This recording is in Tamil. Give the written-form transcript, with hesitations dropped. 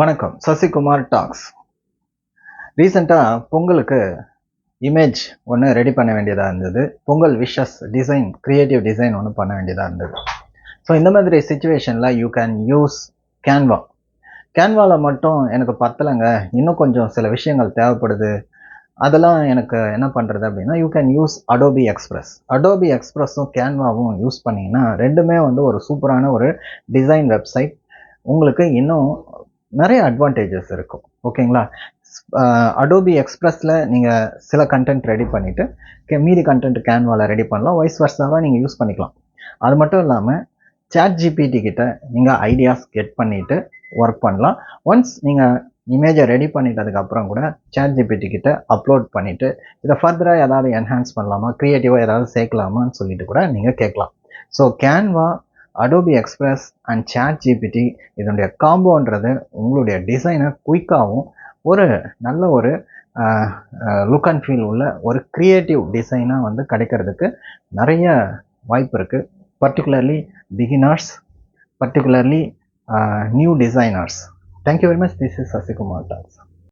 வணக்கம். சசிகுமார் டாக்ஸ். ரீசெண்டாக பொங்கலுக்கு இமேஜ் ஒன்று ரெடி பண்ண வேண்டியதாக இருந்தது. Pongal wishes design, creative design ஒன்று பண்ண வேண்டியதாக இருந்தது. ஸோ இந்த மாதிரி சுச்சுவேஷனில் யூ கேன் யூஸ் கேன்வா. கேன்வாவில் மட்டும் எனக்கு பத்தலைங்க, இன்னும் கொஞ்சம் சில விஷயங்கள் தேவைப்படுது, அதெல்லாம் எனக்கு என்ன பண்ணுறது அப்படின்னா, you can use Adobe Express. Adobe எக்ஸ்பிரஸும் கேன்வாவும் யூஸ் பண்ணிங்கன்னா ரெண்டுமே ஒரு சூப்பரான ஒரு டிசைன் வெப்சைட். உங்களுக்கு இன்னும் நிறைய அட்வான்டேஜஸ் இருக்கும். ஓகேங்களா? அடோபி எக்ஸ்பிரஸில் நீங்கள் சில கண்டென்ட் ரெடி பண்ணிவிட்டு மீதி கண்டென்ட் கேன்வாவில் ரெடி பண்ணலாம். வைஸ் வர்ஸாவாக நீங்கள் யூஸ் பண்ணிக்கலாம். அது மட்டும் இல்லாமல் சாட் ஜிபிடி கிட்ட நீங்கள் ஐடியாஸ் கெட் பண்ணிவிட்டு ஒர்க் பண்ணலாம். ஒன்ஸ் நீங்கள் இமேஜை ரெடி பண்ணிட்டதுக்கப்புறம் கூட சாட் ஜிபிடி கிட்ட அப்லோட் பண்ணிவிட்டு இதை ஃபர்தராக ஏதாவது என்ஹான்ஸ் பண்ணலாமா, க்ரியேட்டிவாக ஏதாவது சேர்க்கலாமான்னு சொல்லிட்டு கூட நீங்கள் கேட்கலாம். So Canva, Adobe Express and ChatGPT இதனுடைய காம்போன்றது உங்களுடைய டிசைனை குயிக்காகவும் ஒரு நல்ல ஒரு லுக் அண்ட் ஃபீல் உள்ள ஒரு க்ரியேட்டிவ் டிசைனாக கிடைக்கிறதுக்கு நிறைய வாய்ப்பு இருக்குது. Particularly beginners, particularly new designers. Thank you very much. This is Sasikumar tax.